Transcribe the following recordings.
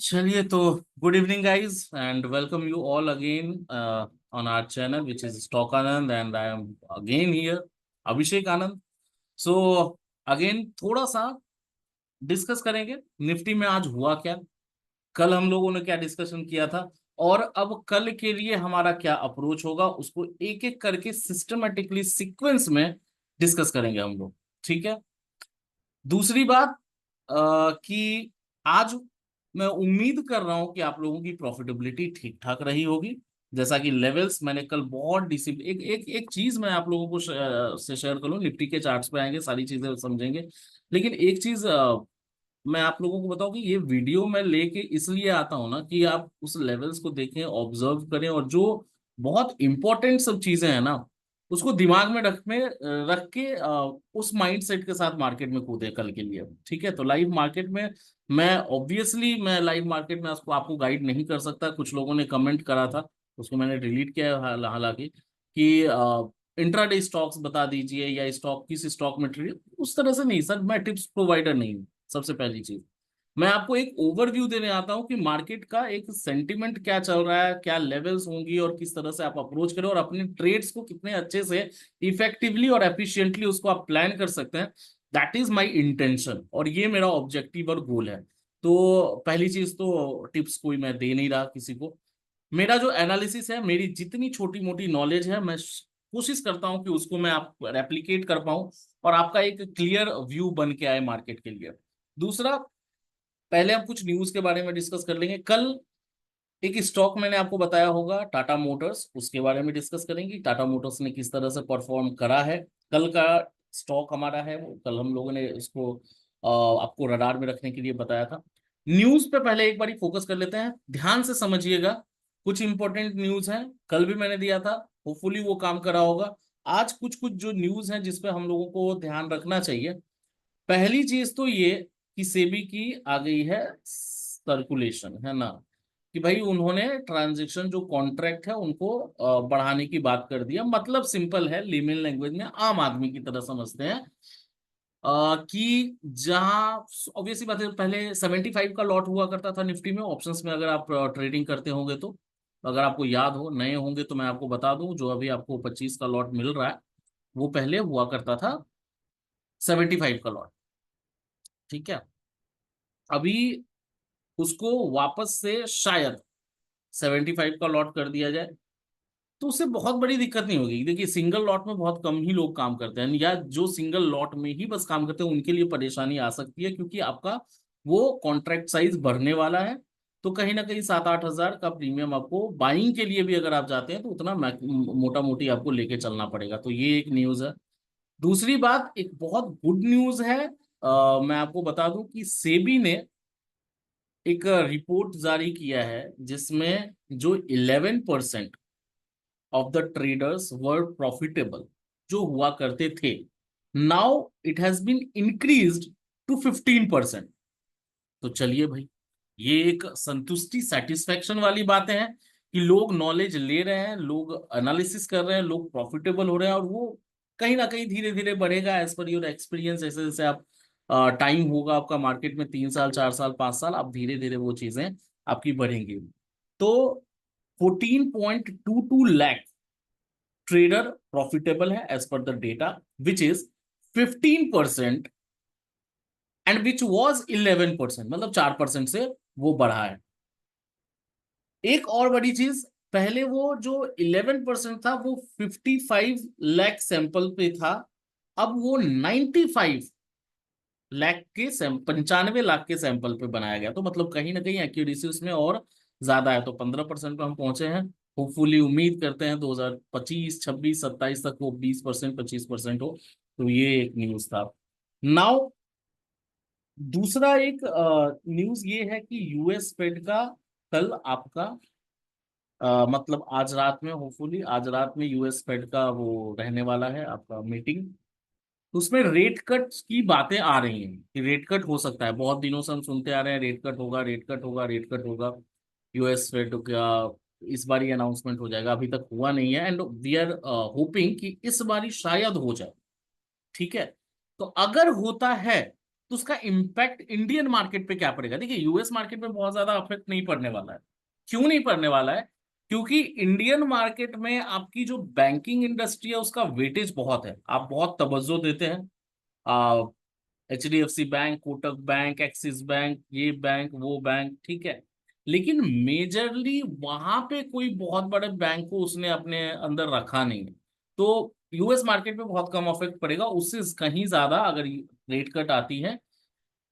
चलिए तो good evening guys and welcome you all again on our channel which is stock Anand and I am again here Abhishek Anand. So again थोड़ा सा discuss करेंगे Nifty में आज हुआ क्या, कल हम लोगों ने क्या डिस्कशन किया था और अब कल के लिए हमारा क्या अप्रोच होगा, उसको एक एक करके सिस्टमेटिकली सीक्वेंस में डिस्कस करेंगे हम लोग। ठीक है। दूसरी बात कि आज मैं उम्मीद कर रहा हूं कि आप लोगों की प्रॉफिटेबिलिटी ठीक ठाक रही होगी। जैसा कि लेवल्स मैंने कल बहुत डिसिप्लिन एक एक एक चीज मैं आप लोगों को से शेयर करूं, निफ्टी के चार्ट्स पे आएंगे सारी चीजें समझेंगे। लेकिन एक चीज मैं आप लोगों को बताऊं कि ये वीडियो मैं लेके इसलिए आता हूं ना कि आप उस लेवल्स को देखें, ऑब्जर्व करें और जो बहुत इंपॉर्टेंट सब चीजें हैं ना उसको दिमाग में रख के उस माइंड सेट के साथ मार्केट में कूदे कल के लिए। ठीक है। तो लाइव मार्केट में मैं लाइव मार्केट में आपको गाइड नहीं कर सकता। कुछ लोगों ने कमेंट करा था, उसको मैंने डिलीट किया है हालांकि कि इंट्राडे स्टॉक्स बता दीजिए या स्टॉक किस स्टॉक में ट्रेड, उस तरह से नहीं सर, मैं टिप्स प्रोवाइडर नहीं हूँ। सबसे पहली चीज मैं आपको एक ओवरव्यू देने आता हूं कि मार्केट का एक सेंटिमेंट क्या चल रहा है, क्या लेवल्स होंगी और किस तरह से आप अप्रोच करें और अपने ट्रेड्स को कितने अच्छे से इफेक्टिवली और एफिशिएंटली उसको आप प्लान कर सकते हैं। दैट इज माय इंटेंशन और ये मेरा ऑब्जेक्टिव और गोल है। तो पहली चीज तो टिप्स कोई मैं दे नहीं रहा किसी को। मेरा जो एनालिसिस है, मेरी जितनी छोटी मोटी नॉलेज है, मैं कोशिश करता हूं कि उसको मैं आप रेप्लिकेट कर पाऊं और आपका एक क्लियर व्यू बन के आए मार्केट के लिए। दूसरा, पहले हम कुछ न्यूज के बारे में डिस्कस कर लेंगे। कल एक स्टॉक मैंने आपको बताया होगा टाटा मोटर्स, उसके बारे में डिस्कस करेंगे टाटा मोटर्स ने किस तरह से परफॉर्म करा है। कल का स्टॉक हमारा है वो, कल हम लोगों ने इसको आपको रडार में रखने के लिए बताया था। न्यूज पे पहले एक बारी फोकस कर लेते हैं, ध्यान से समझिएगा। कुछ इंपॉर्टेंट न्यूज है, कल भी मैंने दिया था, होपफुली वो काम करा होगा। आज कुछ कुछ जो न्यूज है जिसपे हम लोगों को ध्यान रखना चाहिए। पहली चीज तो ये कि सेबी की आ गई है सर्कुलेशन, है ना, कि भाई उन्होंने ट्रांजैक्शन जो कॉन्ट्रैक्ट है उनको बढ़ाने की बात कर दिया। मतलब सिंपल है, लेमन लैंग्वेज में आम आदमी की तरह समझते हैं कि जहां ऑब्वियसली बात है, पहले 75 का लॉट हुआ करता था निफ्टी में ऑप्शंस में, अगर आप ट्रेडिंग करते होंगे तो। अगर आपको याद हो, नए होंगे तो मैं आपको बता दूं, जो अभी आपको 25 का लॉट मिल रहा है वो पहले हुआ करता था 75 का लॉट। ठीक है। अभी उसको वापस से शायद 75 का लॉट कर दिया जाए तो उससे बहुत बड़ी दिक्कत नहीं होगी। देखिए सिंगल लॉट में बहुत कम ही लोग काम करते हैं, या जो सिंगल लॉट में ही बस काम करते हैं उनके लिए परेशानी आ सकती है, क्योंकि आपका वो कॉन्ट्रैक्ट साइज बढ़ने वाला है। तो कहीं ना कहीं 7-8 हजार का प्रीमियम आपको बाइंग के लिए भी अगर आप जाते हैं तो उतना मोटा मोटी आपको लेके चलना पड़ेगा। तो ये एक न्यूज है। दूसरी बात, एक बहुत गुड न्यूज है। मैं आपको बता दूं कि सेबी ने एक रिपोर्ट जारी किया है जिसमें जो 11% of the traders were profitable जो हुआ करते थे, now it has been increased to 15%। तो चलिए भाई, ये एक संतुष्टि सेटिस्फेक्शन वाली बातें हैं कि लोग नॉलेज ले रहे हैं, लोग एनालिसिस कर रहे हैं, लोग प्रॉफिटेबल हो रहे हैं और वो कहीं ना कहीं धीरे धीरे बढ़ेगा एज पर योर एक्सपीरियंस। जैसे जैसे आप टाइम होगा आपका मार्केट में, 3 साल 4 साल 5 साल, आप धीरे धीरे वो चीजें आपकी बढ़ेंगी। तो 14.22 लाख ट्रेडर प्रॉफिटेबल है as per the data, which is 15% and which was 11%, मतलब 4% से वो बढ़ा है। एक और बड़ी चीज, पहले वो जो 11% था वो 55 लाख सैंपल पे था, अब वो 95 लाख के 95 लाख के सैंपल पे बनाया गया। तो मतलब कहीं ना कहीं एक्यूरेसी उसमें और ज्यादा है, तो 15% पे हम पहुंचे हैं। होपफुली उम्मीद करते हैं 2025 26 27 तक वो 20% 25% हो। तो ये एक न्यूज था। नाउ दूसरा एक न्यूज ये है कि यूएस फेड का कल आपका मतलब आज रात में, होपफुली आज रात में यूएस फेड का वो रहने वाला है आपका मीटिंग। तो उसमें रेट कट की बातें आ रही हैं कि रेट कट हो सकता है। बहुत दिनों से हम सुनते आ रहे हैं रेट कट होगा, रेट कट होगा, रेट कट होगा, यूएस फेड का इस बार ही अनाउंसमेंट हो जाएगा। अभी तक हुआ नहीं है एंड वी आर होपिंग कि इस बार शायद हो जाए। ठीक है। तो अगर होता है तो उसका इम्पैक्ट इंडियन मार्केट पे क्या पड़ेगा। देखिए यूएस मार्केट में बहुत ज्यादा अफेक्ट नहीं पड़ने वाला है। क्यों नहीं पड़ने वाला है? क्योंकि इंडियन मार्केट में आपकी जो बैंकिंग इंडस्ट्री है उसका वेटेज बहुत है, आप बहुत तवज्जो देते हैं। HDFC bank, Kotak bank, axis bank, ये बैंक वो बैंक, ठीक है। लेकिन मेजरली वहां पे कोई बहुत बड़े बैंक को उसने अपने अंदर रखा नहीं है। तो यूएस मार्केट पे बहुत कम इफेक्ट पड़ेगा, उससे कहीं ज्यादा अगर रेट कट आती है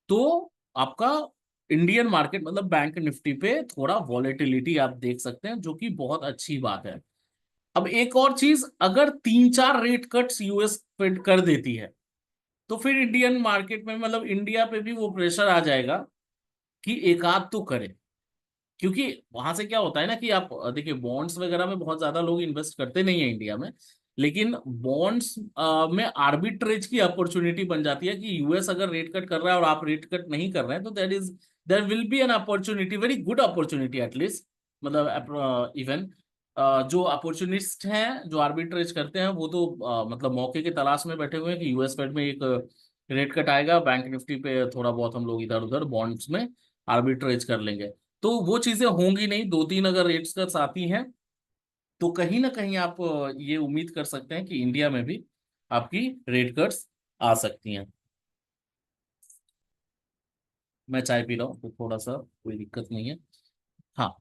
तो आपका इंडियन मार्केट मतलब बैंक निफ्टी पे थोड़ा वॉलेटिलिटी आप देख सकते हैं, जो कि बहुत अच्छी बात है। अब एक और चीज, अगर 3-4 रेट कट्स यूएस फेड कर देती है तो फिर इंडियन मार्केट में मतलब इंडिया पे भी वो प्रेशर आ जाएगा कि एक आध तो करे। क्योंकि वहां से क्या होता है ना कि आप देखिए बॉन्ड्स वगैरह में बहुत ज्यादा लोग इन्वेस्ट करते नहीं है इंडिया में। लेकिन बॉन्ड्स में आर्बिट्रेज की अपॉर्चुनिटी बन जाती है कि यूएस अगर रेट कट कर रहा है और आप रेट कट नहीं कर रहे हैं तो there will be an opportunity, very good opportunity at least, मतलब इवन जो अपॉर्चुनिस्ट हैं जो आर्बिट्रेज करते हैं वो तो मतलब मौके की तलाश में बैठे हुए हैं कि यूएस फेड में एक रेट कट आएगा, बैंक निफ्टी पे थोड़ा बहुत हम लोग इधर उधर बॉन्ड्स में आर्बिट्रेज कर लेंगे। तो वो चीजें होंगी नहीं, 2-3 अगर रेट्स कट्स आती हैं तो कहीं ना कहीं आप ये उम्मीद कर सकते हैं कि इंडिया में भी आपकी रेट कट्स आ सकती हैं। मैं चाय पी रहा हूँ तो थोड़ा सा कोई दिक्कत नहीं है। हाँ,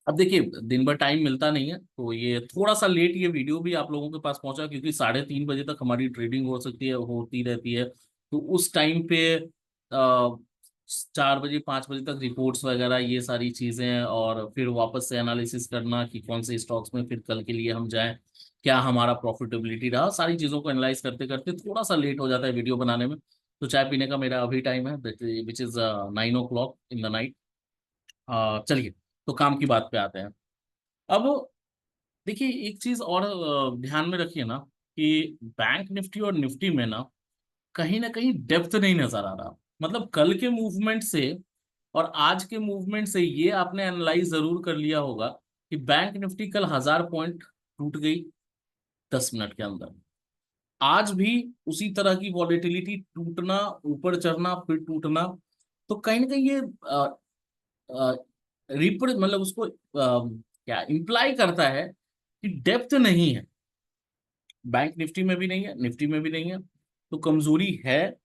अब देखिए दिन भर टाइम मिलता नहीं है तो ये थोड़ा सा लेट ये वीडियो भी आप लोगों के पास पहुंचा, क्योंकि 3:30 बजे तक हमारी ट्रेडिंग हो सकती है, होती रहती है। तो उस टाइम पे 4 बजे 5 बजे तक रिपोर्ट्स वगैरह ये सारी चीजें, और फिर वापस से एनालिसिस करना कि कौन से स्टॉक्स में फिर कल के लिए हम जाएं, क्या हमारा प्रॉफिटेबिलिटी रहा, सारी चीजों को एनालाइज करते करते थोड़ा सा लेट हो जाता है वीडियो बनाने में। तो चाय पीने का मेरा अभी टाइम है, which is 9 o'clock in the night. चलिए, तो काम की बात पे आते हैं। अब देखिए एक चीज और ध्यान में रखिए ना कि बैंक निफ्टी और निफ्टी में ना कहीं डेप्थ नहीं नजर आ रहा। मतलब कल के मूवमेंट से और आज के मूवमेंट से ये आपने एनालाइज जरूर कर लिया होगा कि बैंक निफ्टी कल 1000 पॉइंट टूट गई 10 मिनट के अंदर। आज भी उसी तरह की वॉलेटिलिटी, टूटना, ऊपर चढ़ना फिर टूटना। तो कहीं ना कहीं ये रिपर मतलब उसको क्या इम्प्लाई करता है कि डेप्थ नहीं है, बैंक निफ्टी में भी नहीं है, निफ्टी में भी नहीं है। तो कमजोरी है,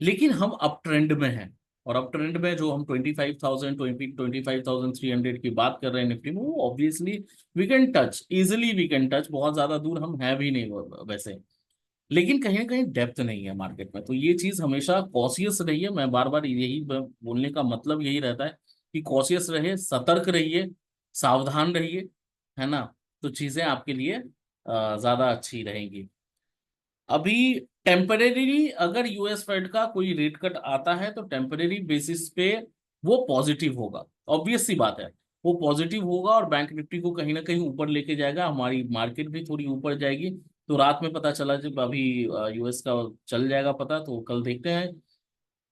लेकिन हम अप ट्रेंड में हैं। और अप ट्रेंड में जो हम 25,300 की बात कर रहे हैं निफ्टी में, वो obviously we can touch, easily we can touch, बहुत ज्यादा दूर हम है भी नहीं वैसे। लेकिन कहीं ना कहीं डेप्थ नहीं है मार्केट में, तो ये चीज हमेशा कॉशियस रहिए। मैं बार बार यही बोलने का मतलब यही रहता है कि कॉशियस रहिए, सतर्क रहिए, सावधान रहिए, है ना। तो चीजें आपके लिए ज्यादा अच्छी रहेंगी। अभी टेम्परेरी अगर यूएस फेड का कोई रेट कट आता है तो टेम्परेरी बेसिस पे वो पॉजिटिव होगा, ऑब्वियस सी बात है। वो पॉजिटिव होगा और बैंक निफ्टी को कहीं ना कहीं ऊपर लेके जाएगा, हमारी मार्केट भी थोड़ी ऊपर जाएगी। तो रात में पता चला जब अभी यूएस का चल जाएगा पता, तो कल देखते हैं।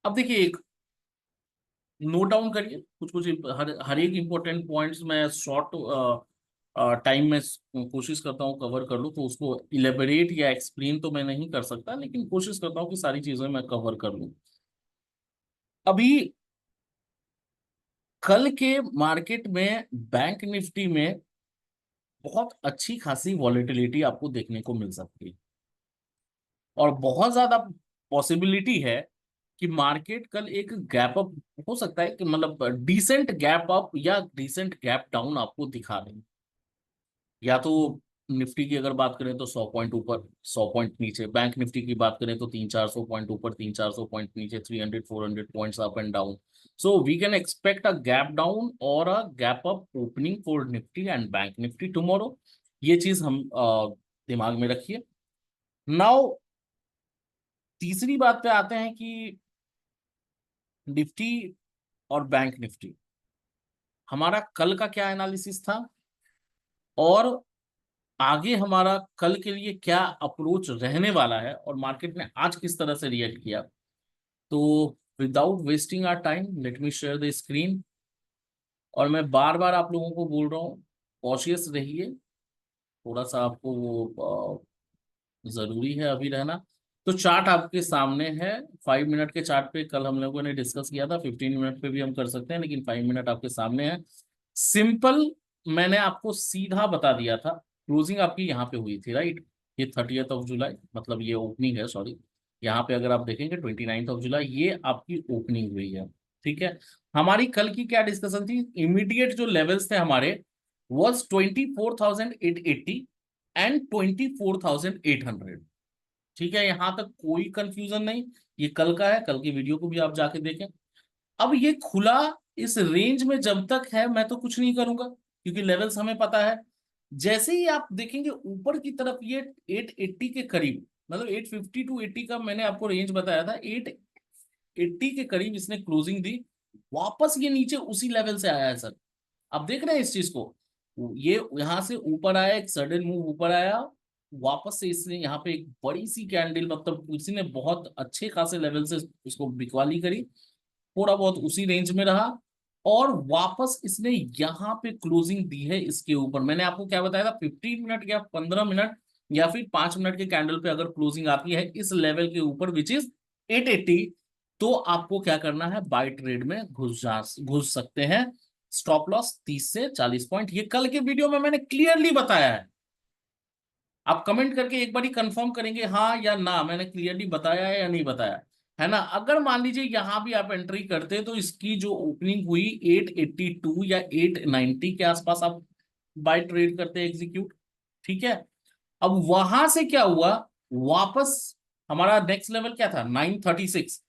अब देखिए एक नोट डाउन करिए कुछ कुछ, हर एक इंपॉर्टेंट पॉइंट्स में शॉर्ट टाइम में कोशिश करता हूँ कवर कर लूँ, तो उसको इलेबोरेट या एक्सप्लेन तो मैं नहीं कर सकता, लेकिन कोशिश करता हूँ कि सारी चीजें मैं कवर कर लूँ। अभी कल के मार्केट में बैंक निफ्टी में बहुत अच्छी खासी वॉलेटिलिटी आपको देखने को मिल सकती है, और बहुत ज्यादा पॉसिबिलिटी है कि मार्केट कल एक गैप अप हो सकता है, कि मतलब डिसेंट गैप अप या डिसेंट गैप डाउन आपको दिखा दें। या तो निफ्टी की अगर बात करें तो 100 पॉइंट ऊपर, 100 पॉइंट नीचे, बैंक निफ्टी की बात करें तो 300-400 पॉइंट ऊपर, 300-400 पॉइंट नीचे, 300-400 points up and down. So we can expect a gap down और a gap up opening for Nifty and bank Nifty tomorrow. ये चीज हम दिमाग में रखिए। नाउ तीसरी बात पे आते हैं कि निफ्टी और बैंक निफ्टी, हमारा कल का क्या एनालिसिस था और आगे हमारा कल के लिए क्या अप्रोच रहने वाला है, और मार्केट ने आज किस तरह से रिएक्ट किया। तो without wasting our time let me share the screen. और मैं बार बार आप लोगों को बोल रहा हूँ, कॉशियस रहिए, थोड़ा सा आपको वो जरूरी है अभी रहना। तो चार्ट आपके सामने है। 5 मिनट के चार्ट पे कल हम लोगों ने डिस्कस किया था, 15 मिनट पे भी हम कर सकते हैं, लेकिन 5 मिनट आपके सामने है। सिंपल, मैंने आपको सीधा बता दिया था। क्लोजिंग आपकी यहाँ पे हुई थी, राइट? ये 30 जुलाई, मतलब ये ओपनिंग है, सॉरी। यहाँ पे अगर आप देखेंगे 29 जुलाई, ये आपकी ओपनिंग हुई है। ठीक है। हमारी कल की क्या डिस्कशन थी? इमीडिएट जो लेवल्स थे हमारे, वॉज 24,880 एंड 24,800। ठीक है, यहां तक कोई कंफ्यूजन नहीं। ये कल का है, कल की वीडियो को भी आप जाके देखें। अब ये खुला इस रेंज में जब तक है, मैं तो कुछ नहीं करूंगा, क्योंकि लेवल्स हमें पता है। जैसे ही आप देखेंगे ऊपर की तरफ, ये 880 के करीब, मतलब 850 टू 80 का मैंने आपको रेंज बताया था, 880 के करीब इसने क्लोजिंग दी। वापस ये नीचे उसी लेवल से आया है सर। आप देख रहे हैं इस चीज को? ये यहां से ऊपर आया, एक सडन मूव ऊपर आया, वापस से इसने यहाँ पे एक बड़ी सी कैंडल, मतलब किसी ने बहुत अच्छे खासे लेवल से उसको बिकवाली करी, थोड़ा बहुत उसी रेंज में रहा, और वापस इसने यहाँ पे क्लोजिंग दी है इसके ऊपर। मैंने आपको क्या बताया था? 15 मिनट या 15 मिनट या फिर 5 मिनट के कैंडल पे अगर क्लोजिंग आती है इस लेवल के ऊपर, विच इज 880, तो आपको क्या करना है? बाय ट्रेड में घुस सकते हैं। स्टॉप लॉस 30 से 40 पॉइंट, ये कल के वीडियो में मैंने क्लियरली बताया है। आप कमेंट करके एक बार कंफर्म करेंगे हाँ या ना, मैंने क्लियरली बताया है या नहीं बताया, है ना? अगर मान लीजिए यहां भी आप एंट्री करते तो इसकी जो ओपनिंग हुई 882 या 890 के आसपास, आप बाय ट्रेड करते एग्जीक्यूट। ठीक है। अब वहां से क्या हुआ? वापस हमारा नेक्स्ट लेवल क्या था? 936,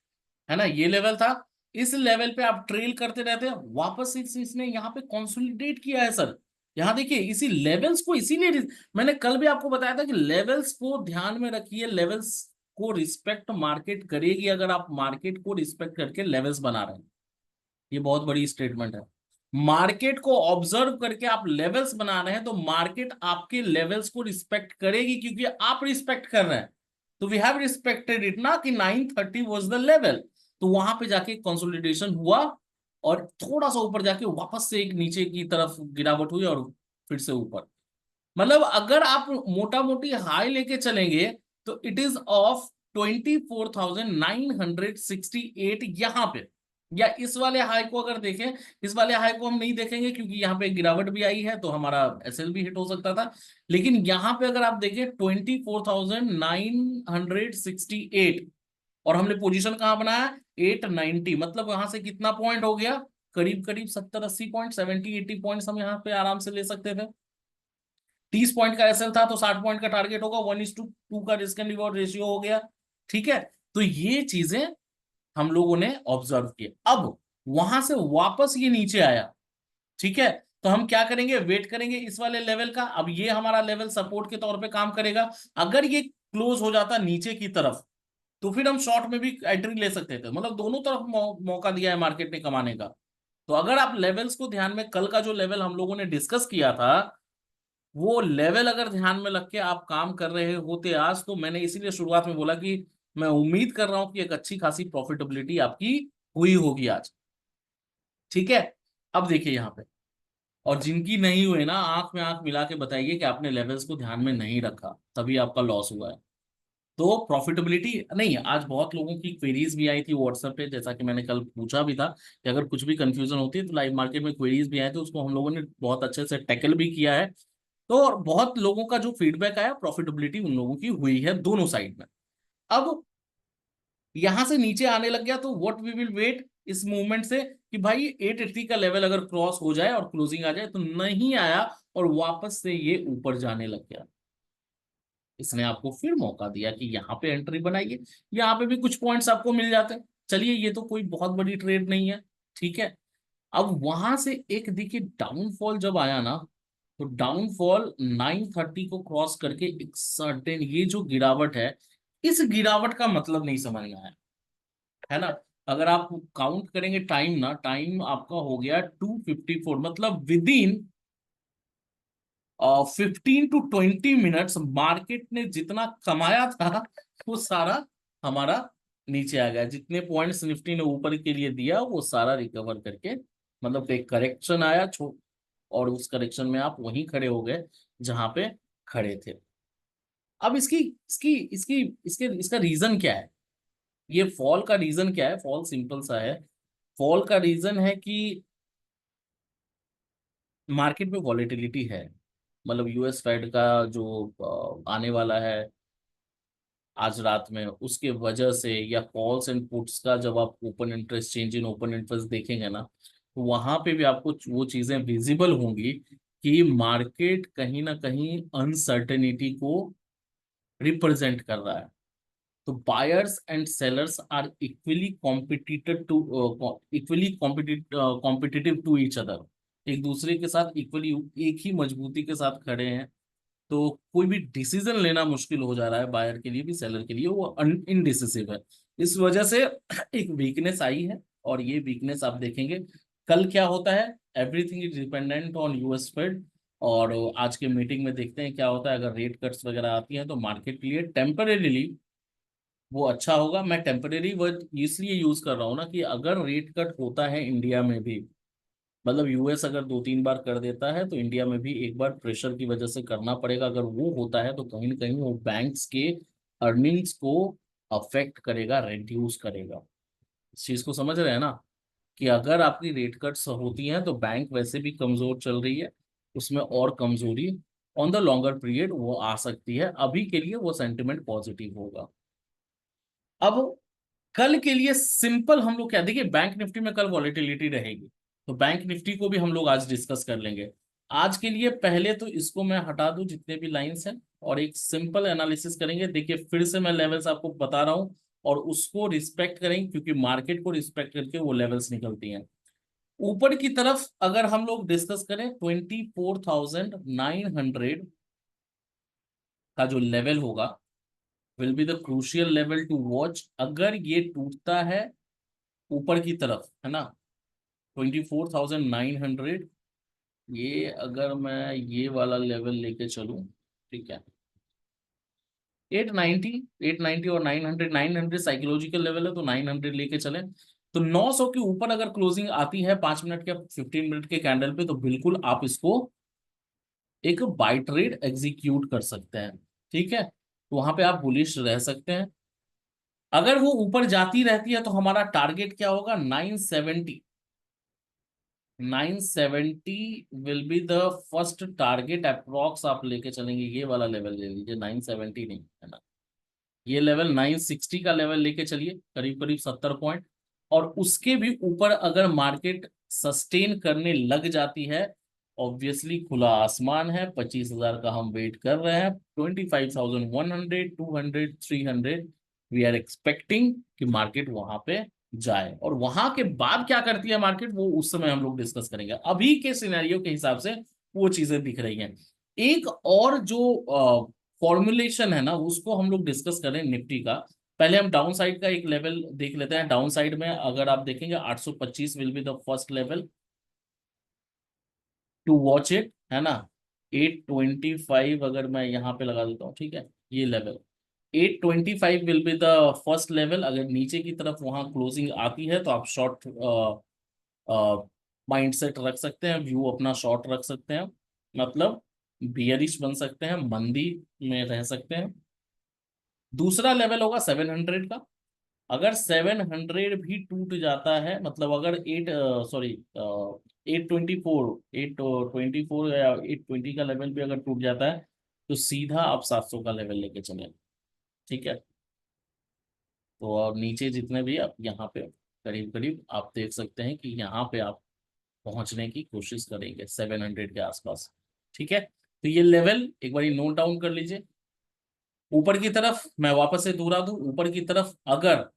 है ना? ये लेवल था। इस लेवल पे आप ट्रेल करते रहते हैं, वापस इसने यहाँ पे कंसोलिडेट किया है सर। यहाँ देखिए, इसी लेवल्स को, इसीलिए मैंने कल भी आपको बताया था कि लेवल्स को ध्यान में रखिए। लेवल्स को रिस्पेक्ट मार्केट करेगी अगर आप मार्केट को रिस्पेक्ट करके लेवल्स बना रहे हैं। ये बहुत बड़ी स्टेटमेंट है। मार्केट को ऑब्जर्व करके आप लेवल्स बना रहे हैं तो मार्केट आपके लेवल्स को रिस्पेक्ट करेगी, क्योंकि आप रिस्पेक्ट कर रहे हैं। तो वी हैव रिस्पेक्टेड इट ना, कि 930 वाज द लेवल। तो वहां पे जाके कंसोलिडेशन हुआ, और थोड़ा सा ऊपर जाके वापस से एक नीचे की तरफ गिरावट हुई, और फिर से ऊपर। मतलब अगर आप मोटा मोटी हाई लेके चलेंगे तो इट इज ऑफ 24,968 यहां पे। या इस वाले हाई को अगर देखें, इस वाले हाई को हम नहीं देखेंगे क्योंकि यहाँ पे गिरावट भी आई है, तो हमारा एसएल भी हिट हो सकता था। लेकिन यहाँ पे अगर आप देखें 24,968, और हमने पोजीशन कहाँ बनाया? 890, मतलब वहां से कितना पॉइंट हो गया? करीब करीब 70-80 पॉइंट, 70-80 पॉइंट हम यहाँ पे आराम से ले सकते थे। 30 पॉइंट का एसएल था तो 60 पॉइंट का टारगेट होगा, 1:2 का रिस्क एंड रिवॉर्ड रेशियो हो गया। ठीक है। तो ये चीजें हम लोगों ने ऑब्जर्व किया। अब वहां से वापस ये नीचे आया। ठीक है। तो हम क्या करेंगे? वेट करेंगे इस वाले लेवल का। अब ये हमारा लेवल सपोर्ट के तौर पे काम करेगा। अगर ये क्लोज हो जाता नीचे की तरफ, तो फिर हम शॉर्ट में भी एंट्री ले सकते थे। मतलब दोनों तरफ मौका दिया है मार्केट ने कमाने का। तो अगर आप लेवल्स को ध्यान में, कल का जो लेवल हम लोगों ने डिस्कस किया था, वो लेवल अगर ध्यान में रख के आप काम कर रहे होते आज, तो मैंने इसीलिए शुरुआत में बोला कि मैं उम्मीद कर रहा हूं कि एक अच्छी खासी प्रॉफिटेबिलिटी आपकी हुई होगी आज। ठीक है। अब देखिए यहाँ पे, और जिनकी नहीं हुई ना, आंख में आंख मिला के बताइए कि आपने लेवल्स को ध्यान में नहीं रखा, तभी आपका लॉस हुआ है। तो प्रॉफिटेबिलिटी नहीं, आज बहुत लोगों की क्वेरीज भी आई थी व्हाट्सएप पे, जैसा कि मैंने कल पूछा भी था कि अगर कुछ भी कंफ्यूजन होती है तो लाइव मार्केट में क्वेरीज भी आए थे, उसको हम लोगों ने बहुत अच्छे से टैकल भी किया है। तो बहुत लोगों का जो फीडबैक आया, प्रॉफिटेबिलिटी उन लोगों की हुई है दोनों साइड में। अब यहां से नीचे आने लग गया, तो व्हाट वी विल वेट इस मूवमेंट से, कि भाई 880 का लेवल अगर क्रॉस हो जाए और क्लोजिंग आ जाए, तो नहीं आया और वापस से ये ऊपर जाने लग गया। इसने आपको फिर मौका दिया कि यहाँ पे एंट्री बनाइए, यहाँ पे भी कुछ पॉइंट्स आपको मिल जाते हैं। चलिए, ये तो कोई बहुत बड़ी ट्रेड नहीं है। ठीक है। अब वहां से एक देखिए डाउनफॉल जब आया ना, तो डाउनफॉल 930 को क्रॉस करके एक सर्टेन ये जो गिरावट है, इस गिरावट का मतलब नहीं समझ में आया, है ना? अगर आप काउंट करेंगे टाइम ना, टाइम आपका हो गया 254, मतलब with in 15 to 20 minutes market ने जितना कमाया था वो सारा हमारा नीचे आ गया। जितने पॉइंट्स निफ्टी ने ऊपर के लिए दिया वो सारा रिकवर करके, मतलब एक करेक्शन आया और उस करेक्शन में आप वहीं खड़े हो गए जहां पे खड़े थे। अब इसकी इसकी इसकी इसके इसका रीजन क्या है? ये फॉल का रीजन क्या है? फॉल सिंपल सा है। फॉल का रीजन है कि मार्केट में वॉलेटिलिटी है। मतलब यूएस फेड का जो आने वाला है आज रात में, उसके वजह से, या कॉल्स एंड पुट्स का जब आप open interest, change in open interest देखेंगे ना, तो वहां पे भी आपको वो चीजें विजिबल होंगी कि मार्केट कहीं ना कहीं अनसर्टेनिटी को रिप्रेजेंट कर रहा है। तो buyers and sellers are equally competitive to each other. एक दूसरे के साथ इक्वली, एक ही मजबूती के साथ खड़े हैं। तो कोई भी डिसीजन लेना मुश्किल हो जा रहा है, बायर के लिए भी सेलर के लिए, वो इनडिसिसिव है। इस वजह से एक वीकनेस आई है। और ये वीकनेस आप देखेंगे कल क्या होता है। Everything is dependent on US Fed. और आज के मीटिंग में देखते हैं क्या होता है। अगर रेट कट्स वगैरह आती हैं तो मार्केट के लिए टेम्परेरीली वो अच्छा होगा। मैं टेम्परेरी वर्ड इसलिए यूज कर रहा हूँ ना, कि अगर रेट कट होता है इंडिया में भी, मतलब यूएस अगर 2-3 बार कर देता है, तो इंडिया में भी एक बार प्रेशर की वजह से करना पड़ेगा। अगर वो होता है तो कहीं ना कहीं वो बैंक्स के अर्निंग्स को अफेक्ट करेगा, रिड्यूस करेगा। इस चीज को समझ रहे हैं ना, कि अगर आपकी रेट कट्स होती हैं तो बैंक वैसे भी कमजोर चल रही है, उसमें और कमजोरी ऑन द लॉन्गर पीरियड वो आ सकती है। अभी के लिए वो सेंटिमेंट पॉजिटिव होगा। अब कल के लिए सिंपल हम लोग क्या देखिए, बैंक निफ्टी में कल वॉलेटिलिटी रहेगी, तो बैंक निफ्टी को भी हम लोग आज डिस्कस कर लेंगे। आज के लिए पहले तो इसको मैं हटा दूं जितने भी लाइंस हैं, और एक सिंपल एनालिसिस करेंगे। देखिए फिर से मैं लेवल्स आपको बता रहा हूं, और उसको रिस्पेक्ट करेंगे, क्योंकि मार्केट को रिस्पेक्ट करके वो लेवल्स निकलती हैं। ऊपर की तरफ अगर हम लोग डिस्कस करें, 24,900 का जो लेवल होगा will be the crucial level to watch. अगर ये टूटता है ऊपर की तरफ, है ना, 24,900, ये अगर मैं ये वाला लेवल लेके चलूं, ठीक है, 890, 890 और 900, 900 साइकोलॉजिकल लेवल है, तो 900 लेके चलें। तो 900 के ऊपर अगर क्लोजिंग आती है 5 मिनट के 15 मिनट के कैंडल पे, तो बिल्कुल आप इसको एक बाय ट्रेड एग्जीक्यूट कर सकते हैं। ठीक है, तो वहां पे आप बुलिश रह सकते हैं। अगर वो ऊपर जाती रहती है तो हमारा टारगेट क्या होगा? 970। 970 will be the first target approx. आप लेके चलेंगे ये वाला लेवल ले लीजिए, 970 नहीं है ना, ये लेवल 960 का लेवल लेके चलिए, करीब करीब 70 पॉइंट। और उसके भी ऊपर अगर मार्केट सस्टेन करने लग जाती है, ऑब्वियसली खुला आसमान है, 25,000 का हम वेट कर रहे हैं। 25,100, 200, 300 वी आर एक्सपेक्टिंग कि मार्केट वहां पे जाए। और वहां के बाद क्या करती है मार्केट, वो उस समय हम लोग डिस्कस करेंगे। अभी के सिनेरियो के हिसाब से वो चीजें दिख रही हैं। एक और जो फॉर्मुलेशन है ना, उसको हम लोग डिस्कस करें निफ्टी का। पहले हम डाउन साइड का एक लेवल देख लेते हैं। डाउन साइड में अगर आप देखेंगे 825 will be the first level to watch it, है ना। 825 अगर मैं यहाँ पे लगा देता हूँ, ठीक है, ये level 825 will be the first level. अगर नीचे की तरफ वहां क्लोजिंग आती है तो आप शॉर्ट माइंडसेट रख सकते हैं, व्यू अपना शॉर्ट रख सकते हैं, मतलब बियरिश बन सकते हैं, मंदी में रह सकते हैं। दूसरा लेवल होगा 700 का। अगर 700 भी टूट जाता है, मतलब अगर 824 या 820 का लेवल भी अगर टूट जाता है, तो सीधा आप 700 का लेवल लेके चले। ठीक है, तो और नीचे जितने भी आप यहाँ पे करीब करीब आप देख सकते हैं कि यहाँ पे आप पहुंचने की कोशिश करेंगे 700 के आसपास। ठीक है, तो ये लेवल एक बार नोट डाउन कर लीजिए। ऊपर की तरफ मैं वापस से दोहरा दूं, ऊपर की तरफ अगर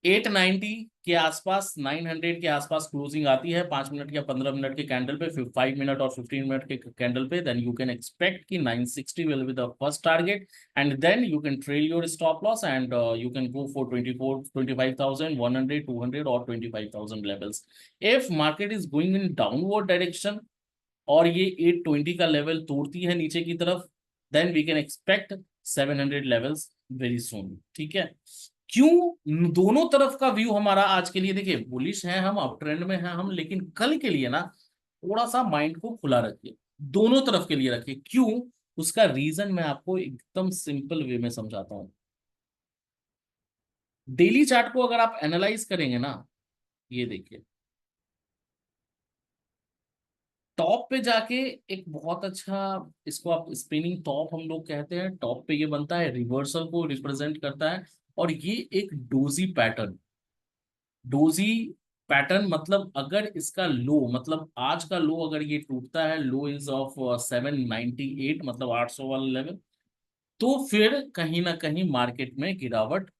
890 के आसपास, 900 के आसपास क्लोजिंग आती है 5 मिनट या 15 मिनट के कैंडल पे, फिर 5 मिनट और 15 मिनट के कैंडल पे, देन यू कैन एक्सपेक्ट कि 960 will be the first target. And then you can trail your stop loss, and you can go for 25,100, 200 और 25,000 levels. If market is going in downward direction और ये 820 का level तोड़ती है नीचे की तरफ, then we can expect 700 levels very soon. ठीक है, क्यों दोनों तरफ का व्यू हमारा आज के लिए, देखिए बुलिश है हम, अप ट्रेंड में है हम, लेकिन कल के लिए ना थोड़ा सा माइंड को खुला रखिए, दोनों तरफ के लिए रखिए। क्यों? उसका रीजन मैं आपको एकदम सिंपल वे में समझाता हूँ। डेली चार्ट को अगर आप एनालाइज करेंगे ना, ये देखिए टॉप पे जाके एक बहुत अच्छा, इसको आप स्पिनिंग टॉप हम लोग कहते हैं, टॉप पे ये बनता है, रिवर्सल को रिप्रेजेंट करता है। और ये एक डोजी पैटर्न, डोजी पैटर्न मतलब अगर इसका लो, मतलब आज का लो अगर ये टूटता है, लो इज ऑफ 798, मतलब 800 वाला लेवल, तो फिर कहीं ना कहीं मार्केट में गिरावट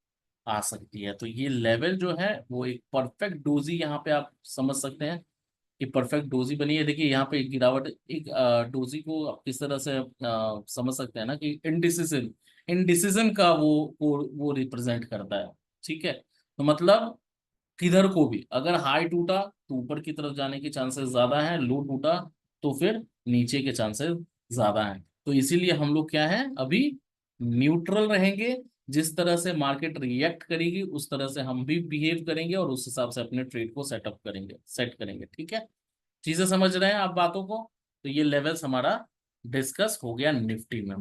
आ सकती है। तो ये लेवल जो है वो एक परफेक्ट डोजी यहाँ पे आप समझ सकते हैं कि परफेक्ट डोजी बनी है। देखिए यहाँ पे एक गिरावट, एक डोजी को आप किस तरह से समझ सकते हैं ना कि इनडिसीजन, इनडिसीजन का वो रिप्रेजेंट करता है। ठीक है, तो मतलब किधर को भी अगर हाई टूटा तो ऊपर की तरफ जाने के चांसेस ज्यादा हैं, लो टूटा तो फिर नीचे के चांसेस ज्यादा हैं। तो इसीलिए हम लोग क्या है, अभी न्यूट्रल रहेंगे। जिस तरह से मार्केट रिएक्ट करेगी उस तरह से हम भी बिहेव करेंगे और उस हिसाब से अपने ट्रेड को सेटअप करेंगे, सेट करेंगे। ठीक है, चीजें समझ रहे हैं आप बातों को? तो ये लेवल्स हमारा डिस्कस हो गया निफ्टी में।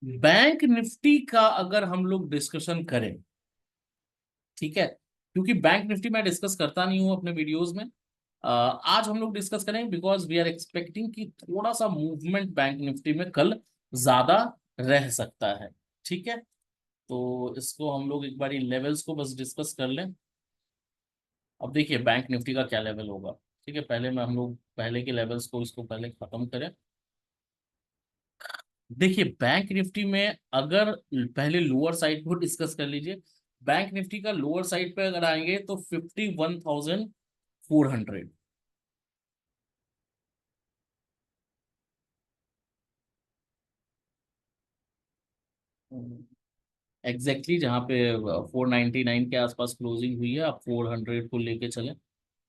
बैंक निफ्टी का अगर हम लोग डिस्कशन करें, ठीक है, क्योंकि बैंक निफ्टी मैं डिस्कस करता नहीं हूं अपने वीडियोस में, आज हम लोग डिस्कस करेंगे बिकॉज वी आर एक्सपेक्टिंग कि थोड़ा सा मूवमेंट बैंक निफ्टी में कल ज्यादा रह सकता है। ठीक है, तो इसको हम लोग एक बारी लेवल्स को बस डिस्कस कर लें। अब देखिए बैंक निफ्टी का क्या लेवल होगा। ठीक है, पहले मैं हम लोग पहले के लेवल्स को इसको पहले खत्म करें। देखिए बैंक निफ्टी में अगर पहले लोअर साइड को डिस्कस कर लीजिए। बैंक निफ्टी का लोअर साइड पे अगर आएंगे तो 51,400। एग्जैक्टली जहाँ पे 499 के आसपास क्लोजिंग हुई है, आप 400 को लेके चले,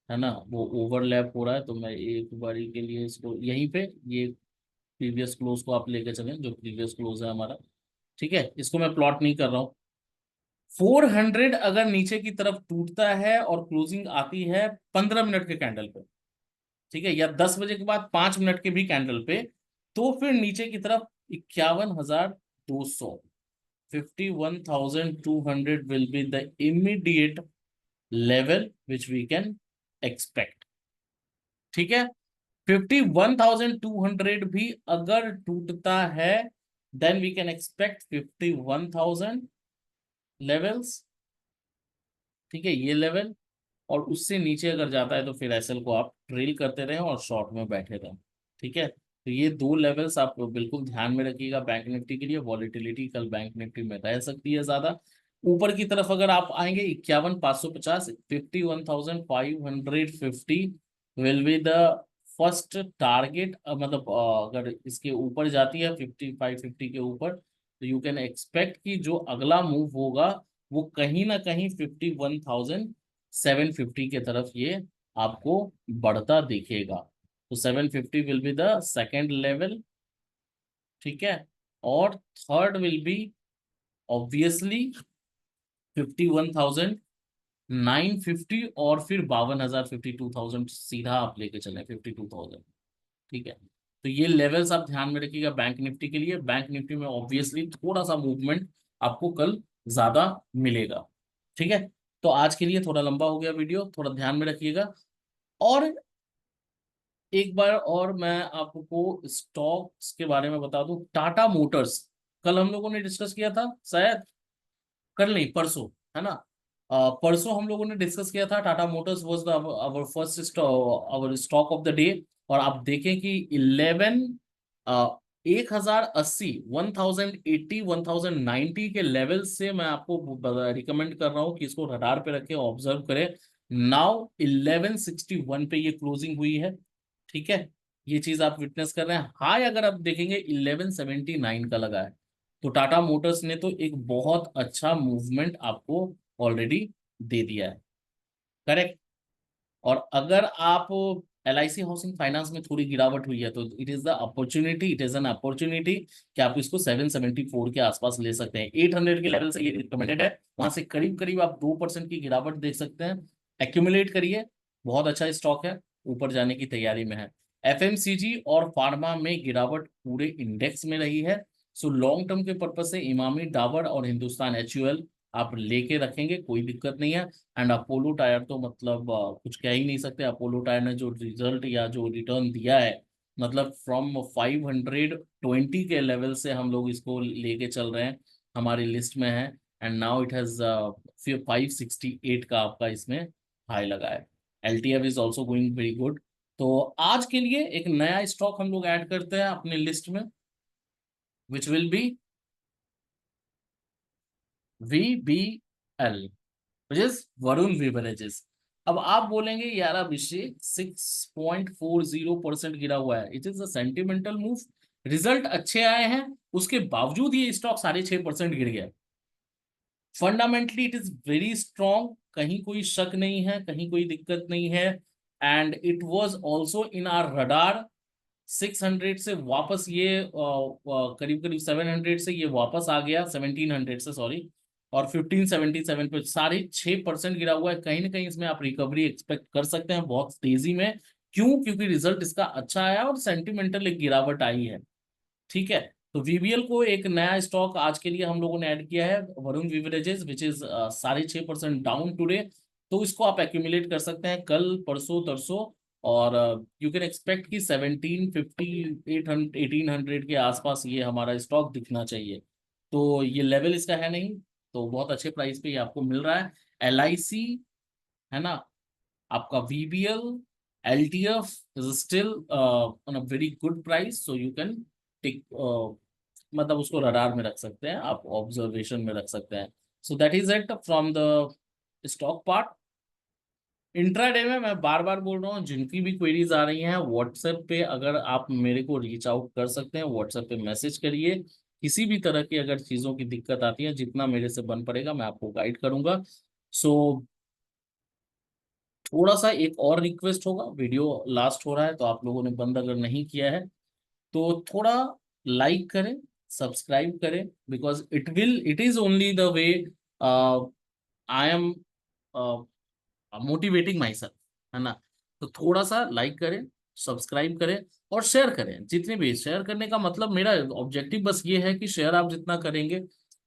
है ना, वो ओवरलैप हो रहा है। तो मैं एक बारी के लिए इसको यहीं पे, ये प्रीवियस क्लोज को आप लेके चलें, जो प्रीवियस क्लोज है हमारा। ठीक है, इसको मैं प्लॉट नहीं कर रहा हूँ। 400 अगर नीचे की तरफ टूटता है और क्लोजिंग आती है 15 मिनट के कैंडल पे, ठीक है, या 10 बजे के बाद 5 मिनट के भी कैंडल पे, तो फिर नीचे की तरफ 51,200, 51,200 will be the immediate level which we can expect. ठीक है, 51,200 भी अगर टूटता है then we can expect 51,000 levels. ठीक है, ये लेवल, और उससे नीचे अगर जाता है तो फिर एसएल को आप ट्रेल करते रहें और शॉर्ट में बैठे रहें। ठीक है, तो ये दो लेवल्स आप बिल्कुल ध्यान में रखिएगा बैंक निफ्टी के लिए। वॉलेटिलिटी कल बैंक निफ्टी में रह सकती है ज्यादा। ऊपर की तरफ अगर आप आएंगे 51,550, 51,550 will be the first target. मतलब अगर इसके ऊपर जाती है 5550 के ऊपर, तो यू कैन एक्सपेक्ट कि जो अगला मूव होगा वो कहीं ना कहीं 51,750 के तरफ ये आपको बढ़ता दिखेगा। तो 750 will be the second level. ठीक है, और थर्ड विल बी ऑब्वियसली 51,950, और फिर 52,000, 52,000 सीधा आप लेके चले 52,000। ठीक है, तो ये लेवल्स आप ध्यान में रखिएगा बैंक निफ्टी के लिए। बैंक निफ्टी में ऑब्वियसली थोड़ा सा मूवमेंट आपको कल ज्यादा मिलेगा। ठीक है, तो आज के लिए थोड़ा लंबा हो गया वीडियो, थोड़ा ध्यान में रखिएगा। और एक बार और मैं आपको स्टॉक्स के बारे में बता दूं, टाटा मोटर्स कल हम लोगों ने डिस्कस किया था शायद, कल नहीं परसों, है ना। परसों हम लोगों ने डिस्कस किया था, Tata Motors was the our first hour stock of the day. और आप देखें कि 11 1080, 1080, 1090 के लेवल से मैं आपको रिकमेंड कर रहा हूँ कि इसको रडार पे रखें, ऑब्जर्व करें। नाउ 1161 पे ये क्लोजिंग हुई है। ठीक है, ये चीज आप विटनेस कर रहे हैं। हाई अगर आप देखेंगे 1179 का लगा है। तो टाटा मोटर्स ने तो एक बहुत अच्छा मूवमेंट आपको ऑलरेडी दे दिया है। करेक्ट। और अगर आप LIC हाउसिंग फाइनेंस में थोड़ी गिरावट हुई है तो it is the opportunity, it is an opportunity कि आप इसको 774 के आसपास ले सकते हैं। 800 के लेवल से ये रिकमेंडेड है, वहां से करीब करीब आप 2% की गिरावट देख सकते हैं। एक्यूमुलेट करिए, बहुत अच्छा स्टॉक है, ऊपर जाने की तैयारी में है। एफएमसीजी और फार्मा में गिरावट पूरे इंडेक्स में रही है। सो लॉन्ग टर्म के पर्पज से इमामी, डाबर और हिंदुस्तान एचयूएल आप लेके रखेंगे, कोई दिक्कत नहीं है। एंड अपोलो टायर तो मतलब कुछ कह ही नहीं सकते। अपोलो टायर ने जो रिजल्ट या जो रिटर्न दिया है, मतलब फ्रॉम 520 के लेवल से हम लोग इसको लेके चल रहे हैं, हमारी लिस्ट में है। एंड नाउ इट हैज 568 का आपका इसमें हाई लगा है। LTF is also going very good. तो आज के लिए एक नया स्टॉक हम लोग ऐड करते हैं अपने लिस्ट में, which will be VBL, which is Varun beverages. अब आप बोलेंगे यार अभिषेक 6.40% गिरा हुआ है, it is a sentimental move, result अच्छे आए हैं, उसके बावजूद ये स्टॉक 6.5% गिर गया। Fundamentally it is very strong, कहीं कोई शक नहीं है, कहीं कोई दिक्कत नहीं है। And it was also in are radar. 600 से वापस ये करीब करीब 700 से ये वापस आ गया, 1700 से सॉरी, और 1577 पे 6.5% गिरा हुआ है। कहीं ना कहीं इसमें आप रिकवरी एक्सपेक्ट कर सकते हैं बहुत तेजी में। क्यों? क्योंकि रिजल्ट इसका अच्छा आया और सेंटिमेंटल एक गिरावट आई है। ठीक है, तो वीबीएल को एक नया स्टॉक आज के लिए हम लोगों ने ऐड किया है, Varun beverages, which is 6.5% down today. तो इसको आप एक्यूमुलेट कर सकते हैं कल, परसों, तरसों। और यू कैन एक्सपेक्ट कि 1750, 800, 1800 के आसपास ये हमारा स्टॉक दिखना चाहिए। तो ये लेवल इसका है नहीं, तो बहुत अच्छे प्राइस पे ये आपको मिल रहा है। LIC है ना, आपका VBL, LTF is still on a very good price, so you can tick, मतलब उसको रडार में रख सकते हैं, आप ऑब्जर्वेशन में रख सकते हैं। So that is it from the stock part. Intraday में मैं बार बार बोल रहा हूँ, जिनकी भी क्वेरीज आ रही हैं व्हाट्सएप पे अगर आप मेरे को रीच आउट कर सकते हैं, व्हाट्सएप पे मैसेज करिए। किसी भी तरह की अगर चीज़ों की दिक्कत आती है, जितना मेरे से बन पड़ेगा मैं आपको गाइड करूंगा। सो थोड़ा सा एक और रिक्वेस्ट होगा, वीडियो लास्ट हो रहा है तो आप लोगों ने बंद अगर नहीं किया है तो थोड़ा लाइक करें, सब्सक्राइब करें, because it is only the way I am motivating my self, है ना। तो थोड़ा सा लाइक करें, सब्सक्राइब करें और शेयर करें। जितने भी शेयर करने का मतलब, मेरा ऑब्जेक्टिव बस ये है कि शेयर आप जितना करेंगे,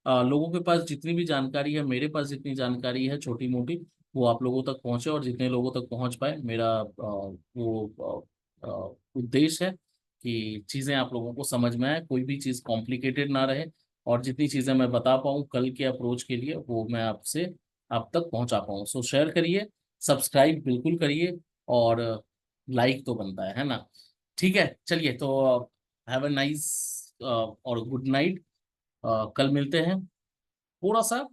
लोगों के पास जितनी भी जानकारी है, मेरे पास जितनी जानकारी है छोटी मोटी, वो आप लोगों तक पहुंचे, और जितने लोगों तक पहुंच पाए, मेरा वो उद्देश्य है कि चीज़ें आप लोगों को समझ में आए, कोई भी चीज़ कॉम्प्लिकेटेड ना रहे, और जितनी चीज़ें मैं बता पाऊँ कल के अप्रोच के लिए, वो मैं आपसे आप तक पहुंचा पाऊँ। सो शेयर करिए, सब्सक्राइब बिल्कुल करिए, और लाइक तो बनता है ना। ठीक है, चलिए, तो हैव अ नाइस और गुड नाइट। कल मिलते हैं। थोड़ा सा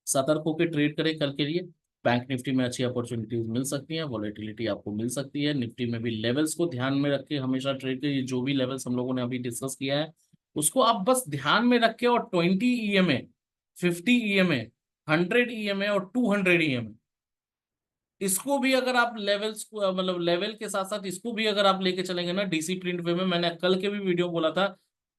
सतर्क होकर ट्रेड करें कल के लिए। बैंक निफ्टी में अच्छी अपॉर्चुनिटीज मिल सकती हैं, वॉलेटिलिटी आपको मिल सकती है। निफ्टी में भी लेवल्स को ध्यान में रख के हमेशा ट्रेड करिए। जो भी लेवल्स हम लोगों ने अभी डिस्कस किया है, उसको आप बस ध्यान में रख के, और 20 EMA, 50 EMA, 100 EMA और 200 EMA, इसको भी अगर आप लेवल्स को, मतलब लेवल के साथ साथ इसको भी अगर आप लेके चलेंगे ना डिसिप्लिन वे में, मैंने कल के भी वीडियो बोला था,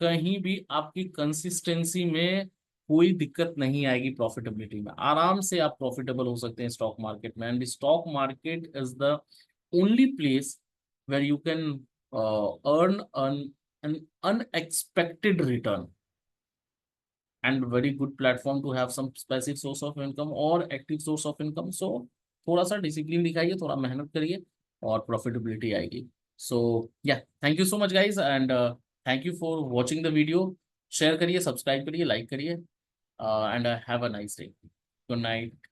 कहीं भी आपकी कंसिस्टेंसी में कोई दिक्कत नहीं आएगी। प्रॉफिटेबिलिटी में आराम से आप प्रॉफिटेबल हो सकते हैं स्टॉक मार्केट में। And stock market is the only place where you can earn an unexpected return, and very good platform to have some passive source of income or active source of income. So थोड़ा सा discipline दिखाइए, थोड़ा मेहनत करिए, और profitability आएगी। सो या, thank you so much guys, and thank you for watching the video. Share करिए, सब्सक्राइब करिए, लाइक करिए, and have a nice day. Good night.